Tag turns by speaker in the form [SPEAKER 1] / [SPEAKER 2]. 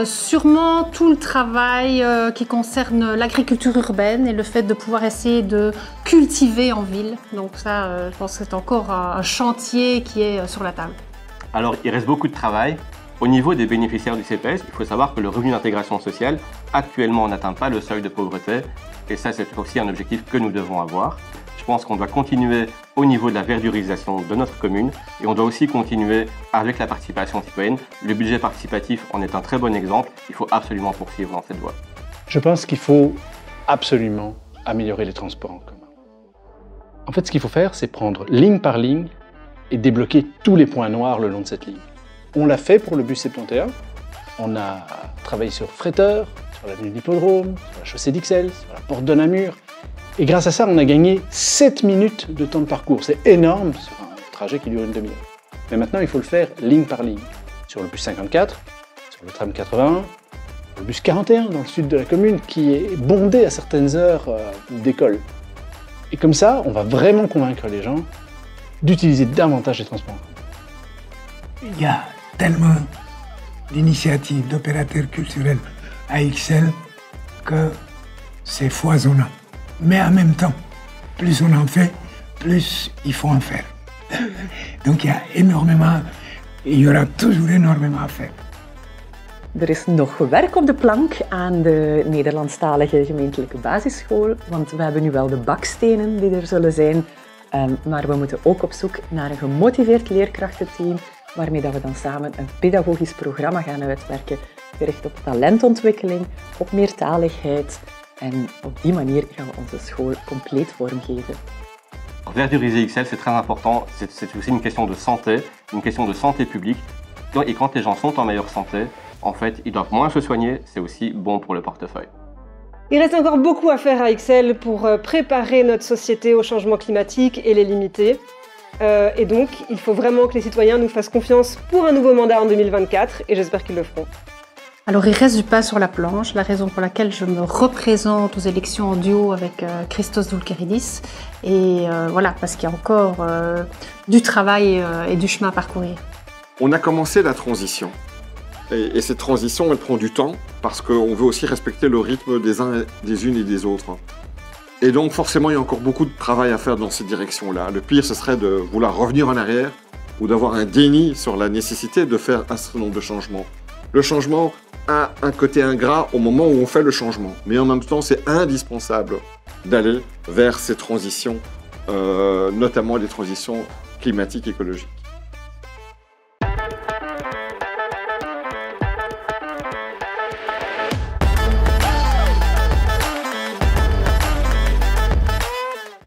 [SPEAKER 1] Sûrement tout le travail qui concerne l'agriculture urbaine et le fait de pouvoir essayer de cultiver en ville. Donc ça, je pense que c'est encore un chantier qui est sur la table.
[SPEAKER 2] Alors, il reste beaucoup de travail. Au niveau des bénéficiaires du CPS, il faut savoir que le revenu d'intégration sociale, actuellement, n'atteint pas le seuil de pauvreté. Et ça, c'est aussi un objectif que nous devons avoir. Je pense qu'on doit continuer au niveau de la verdurisation de notre commune et on doit aussi continuer avec la participation citoyenne. Le budget participatif en est un très bon exemple. Il faut absolument poursuivre dans cette voie.
[SPEAKER 3] Je pense qu'il faut absolument améliorer les transports en commun. En fait, ce qu'il faut faire, c'est prendre ligne par ligne et débloquer tous les points noirs le long de cette ligne. On l'a fait pour le bus 71. On a travaillé sur Fretteur, sur l'avenue de l'Hippodrome, sur la chaussée d'Ixelles, sur la porte de Namur. Et grâce à ça, on a gagné 7 minutes de temps de parcours. C'est énorme sur un trajet qui dure une demi-heure. Mais maintenant, il faut le faire ligne par ligne. Sur le bus 54, sur le tram 81, sur le bus 41 dans le sud de la commune, qui est bondé à certaines heures d'école. Et comme ça, on va vraiment convaincre les gens d'utiliser davantage les transports.
[SPEAKER 4] Il y a tellement d'initiatives d'opérateurs culturels à Ixelles que c'est foisonnant. Mais en même temps, plus on en fait, plus il faut en faire. Donc il y aura toujours énormément à faire.
[SPEAKER 5] Er is nog werk op de plank aan de Nederlandstalige gemeentelijke basisschool, want we hebben nu wel de bakstenen die er zullen zijn, maar we moeten ook op zoek naar een gemotiveerd leerkrachtenteam, waarmee dat we dan samen een pedagogisch programma gaan uitwerken, gericht op talentontwikkeling, op meertaligheid. En op die manier gaan we onze school compleet vormgeven.
[SPEAKER 2] Verduriser Ixelles, c'est très important. C'est aussi une question de santé publique. Et quand les gens sont en meilleure santé, en fait, ils doivent moins se soigner. C'est aussi bon pour le portefeuille.
[SPEAKER 6] Il reste encore beaucoup à faire à Ixelles pour préparer notre société au changement climatique et les limiter. Et donc, il faut vraiment que les citoyens nous fassent confiance pour un nouveau mandat en 2024, et j'espère qu'ils le feront.
[SPEAKER 1] Alors il reste du pain sur la planche, la raison pour laquelle je me représente aux élections en duo avec Christos Doulkeridis. Et voilà, parce qu'il y a encore du travail et du chemin à parcourir.
[SPEAKER 7] On a commencé la transition. Et cette transition, elle prend du temps parce qu'on veut aussi respecter le rythme des uns, des unes et des autres. Et donc forcément, il y a encore beaucoup de travail à faire dans cette direction-là. Le pire, ce serait de vouloir revenir en arrière ou d'avoir un déni sur la nécessité de faire un certain nombre de changements. Le changement a un côté ingrat au moment où on fait le changement. Mais en même temps, c'est indispensable d'aller vers ces transitions, notamment les transitions climatiques et écologiques.